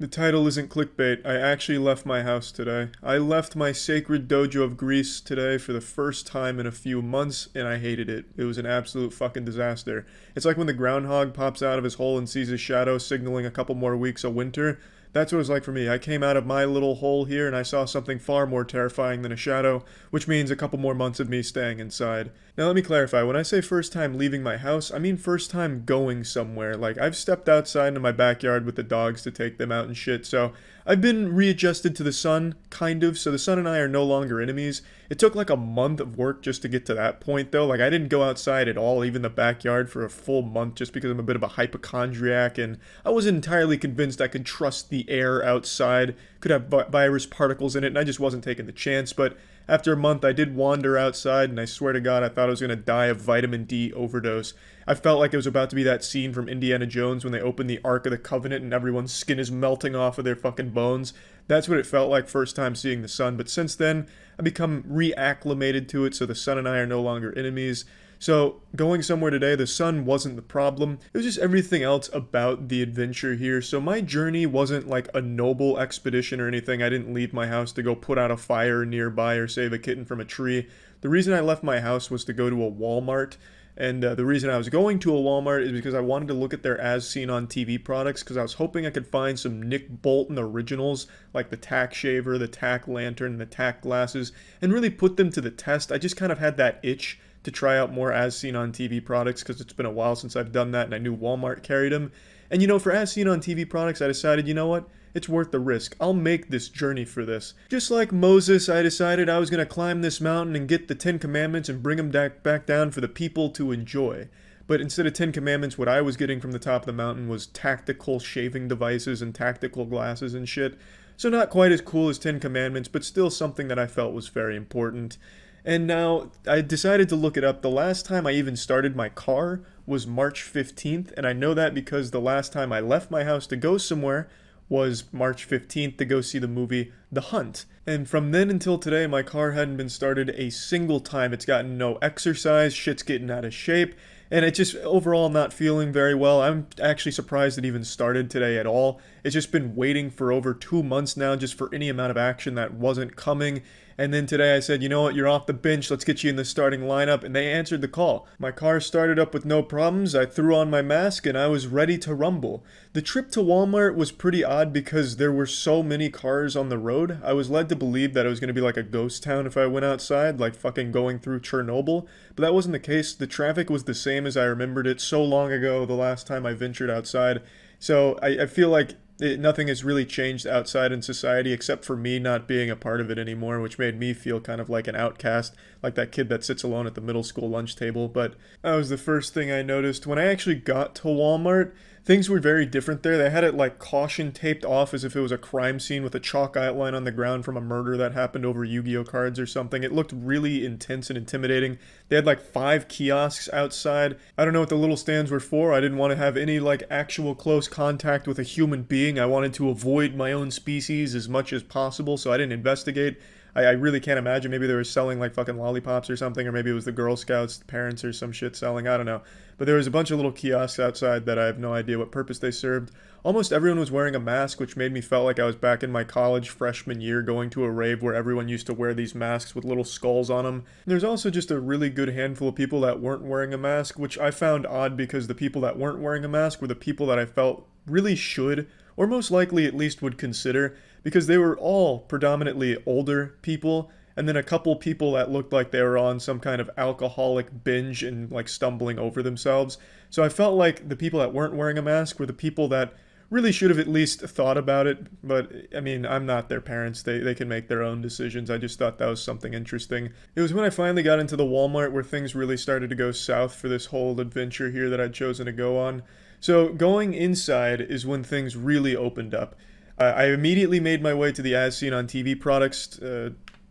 The title isn't clickbait. I actually left my house today. I left my sacred dojo of Greece today for the first time in a few months, and I hated it. It was an absolute fucking disaster. It's like when the groundhog pops out of his hole and sees his shadow signaling a couple more weeks of winter. That's what it was like for me. I came out of my little hole here and I saw something far more terrifying than a shadow, which means a couple more months of me staying inside. Now let me clarify, when I say first time leaving my house, I mean first time going somewhere. Like, I've stepped outside into my backyard with the dogs to take them out and shit, so I've been readjusted to the sun, kind of, so the sun and I are no longer enemies. It took like a month of work just to get to that point though. Like, I didn't go outside at all, even the backyard, for a full month just because I'm a bit of a hypochondriac and I wasn't entirely convinced I could trust the air outside. Could have virus particles in it and I just wasn't taking the chance, but after a month, I did wander outside, and I swear to God, I thought I was going to die of vitamin D overdose. I felt like it was about to be that scene from Indiana Jones when they open the Ark of the Covenant and everyone's skin is melting off of their fucking bones. That's what it felt like first time seeing the sun, but since then, I've become reacclimated to it, so the sun and I are no longer enemies. So, going somewhere today, the sun wasn't the problem. It was just everything else about the adventure here. So my journey wasn't like a noble expedition or anything. I didn't leave my house to go put out a fire nearby or save a kitten from a tree. The reason I left my house was to go to a Walmart. And the reason I was going to a Walmart is because I wanted to look at their as seen on TV products because I was hoping I could find some Nick Bolton originals like the tack shaver, the tack lantern, and the tack glasses and really put them to the test. I just kind of had that itch to try out more as seen on TV products because it's been a while since I've done that and I knew Walmart carried them. And you know, for as seen on TV products, I decided, you know what? It's worth the risk. I'll make this journey for this. Just like Moses, I decided I was going to climb this mountain and get the 10 Commandments and bring them back down for the people to enjoy. But instead of 10 Commandments, what I was getting from the top of the mountain was tactical shaving devices and tactical glasses and shit. So not quite as cool as 10 Commandments, but still something that I felt was very important. And now I decided to look it up. The last time I even started my car was March 15th, and I know that because the last time I left my house to go somewhere was March 15th to go see the movie The Hunt. And from then until today, my car hadn't been started a single time. It's gotten no exercise, shit's getting out of shape, and it just overall not feeling very well. I'm actually surprised it even started today at all. It's just been waiting for over 2 months now just for any amount of action that wasn't coming. And then today I said, you know what, you're off the bench, let's get you in the starting lineup, and they answered the call. My car started up with no problems, I threw on my mask, and I was ready to rumble. The trip to Walmart was pretty odd because there were so many cars on the road. I was led to believe that it was going to be like a ghost town if I went outside, like fucking going through Chernobyl, but that wasn't the case. The traffic was the same as I remembered it so long ago the last time I ventured outside. So I feel like nothing has really changed outside in society except for me not being a part of it anymore, which made me feel kind of like an outcast, like that kid that sits alone at the middle school lunch table. But that was the first thing I noticed. When I actually got to Walmart, things were very different there. They had it like caution taped off as if it was a crime scene with a chalk outline on the ground from a murder that happened over Yu-Gi-Oh cards or something. It looked really intense and intimidating. They had like 5 kiosks outside. I don't know what the little stands were for. I didn't want to have any like actual close contact with a human being. I wanted to avoid my own species as much as possible, so I didn't investigate. I really can't imagine. Maybe they were selling like fucking lollipops or something, or maybe it was the Girl Scouts parents or some shit selling. I don't know. But there was a bunch of little kiosks outside that I have no idea what purpose they served. Almost everyone was wearing a mask, which made me felt like I was back in my college freshman year going to a rave where everyone used to wear these masks with little skulls on them. There's also just a really good handful of people that weren't wearing a mask, which I found odd because the people that weren't wearing a mask were the people that I felt really should, or most likely at least would consider, because they were all predominantly older people, and then a couple people that looked like they were on some kind of alcoholic binge and like stumbling over themselves. So I felt like the people that weren't wearing a mask were the people that really should have at least thought about it, but I mean, I'm not their parents. They can make their own decisions. I just thought that was something interesting. It was when I finally got into the Walmart where things really started to go south for this whole adventure here that I'd chosen to go on. So going inside is when things really opened up. I immediately made my way to the as seen on TV products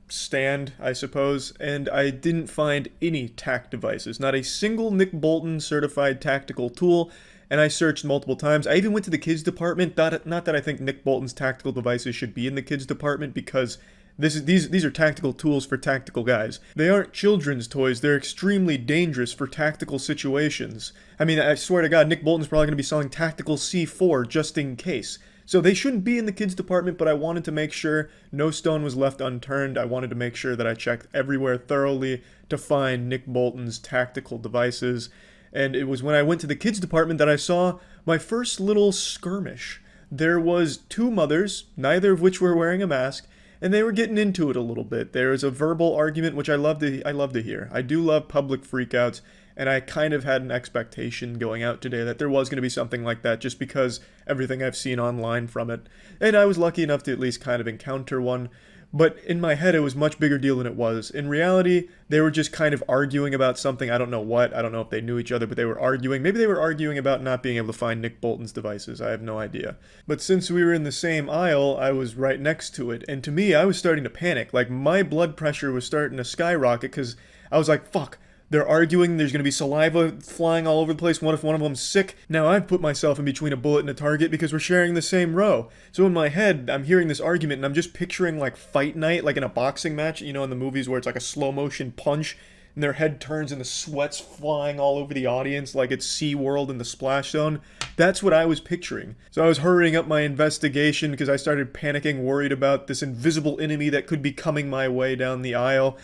stand, I suppose, and I didn't find any tack devices. Not a single Nick Bolton certified tactical tool, and I searched multiple times. I even went to the kids department. Not that I think Nick Bolton's tactical devices should be in the kids department, because these are tactical tools for tactical guys. They aren't children's toys. They're extremely dangerous for tactical situations. I mean, I swear to God, Nick Bolton's probably going to be selling tactical C4 just in case. So they shouldn't be in the kids department, but I wanted to make sure no stone was left unturned. I wanted to make sure that I checked everywhere thoroughly to find Nick Bolton's tactical devices. And it was when I went to the kids department that I saw my first little skirmish. There was two mothers, neither of which were wearing a mask, and they were getting into it a little bit. There was a verbal argument, which I love to hear. I do love public freakouts, and I kind of had an expectation going out today that there was going to be something like that just because everything I've seen online from it. And I was lucky enough to at least kind of encounter one. But in my head, it was a much bigger deal than it was. In reality, they were just kind of arguing about something. I don't know what. I don't know if they knew each other, but they were arguing. Maybe they were arguing about not being able to find Nick Bolton's devices. I have no idea. But since we were in the same aisle, I was right next to it. And to me, I was starting to panic. Like, my blood pressure was starting to skyrocket because I was like, fuck. They're arguing, there's going to be saliva flying all over the place. What if one of them's sick? Now I've put myself in between a bullet and a target because we're sharing the same row. So in my head, I'm hearing this argument and I'm just picturing like fight night, like in a boxing match, you know, in the movies where it's like a slow motion punch and their head turns and the sweat's flying all over the audience like it's SeaWorld in the splash zone. That's what I was picturing. So I was hurrying up my investigation because I started panicking, worried about this invisible enemy that could be coming my way down the aisle.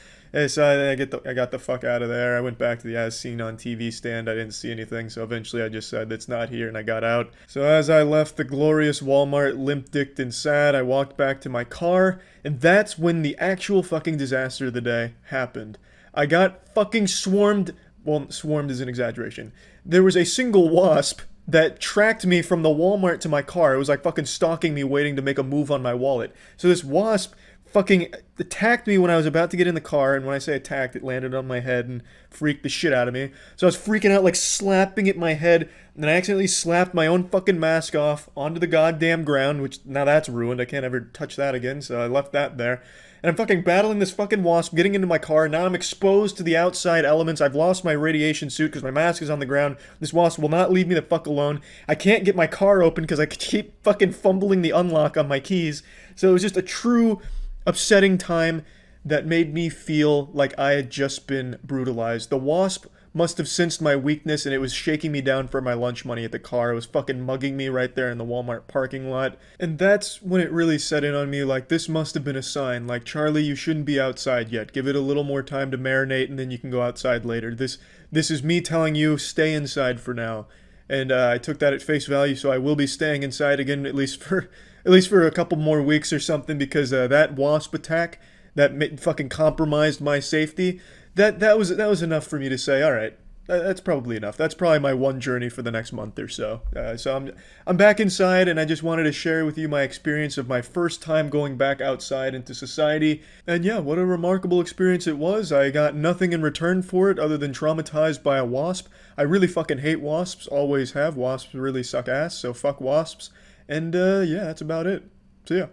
So I got the fuck out of there. I went back to the as seen on TV stand. I didn't see anything, so eventually I just said it's not here and I got out. So as I left the glorious Walmart limp-dicked and sad, I walked back to my car, and that's when the actual fucking disaster of the day happened. I got fucking swarmed. Well, swarmed is an exaggeration. There was a single wasp that tracked me from the Walmart to my car. It was like fucking stalking me, waiting to make a move on my wallet. So this wasp fucking attacked me when I was about to get in the car, and when I say attacked, it landed on my head and freaked the shit out of me. So I was freaking out, like slapping at my head, and then I accidentally slapped my own fucking mask off onto the goddamn ground, which now that's ruined. I can't ever touch that again, so I left that there. And I'm fucking battling this fucking wasp, getting into my car. Now I'm exposed to the outside elements. I've lost my radiation suit because my mask is on the ground. This wasp will not leave me the fuck alone. I can't get my car open because I keep fucking fumbling the unlock on my keys. So it was just a true upsetting time that made me feel like I had just been brutalized. The wasp must have sensed my weakness and it was shaking me down for my lunch money at the car. It was fucking mugging me right there in the Walmart parking lot. And that's when it really set in on me, like, this must have been a sign. Like, Charlie, you shouldn't be outside yet. Give it a little more time to marinate and then you can go outside later. This is me telling you, stay inside for now. And I took that at face value, so I will be staying inside again at least for a couple more weeks or something, because that wasp attack that fucking compromised my safety, that was enough for me to say, all right, that's probably enough. That's probably my one journey for the next month or so. So I'm back inside, and I just wanted to share with you my experience of my first time going back outside into society. And yeah, what a remarkable experience it was. I got nothing in return for it other than traumatized by a wasp. I really fucking hate wasps, always have. Wasps really suck ass, so fuck wasps. And yeah, that's about it. See ya.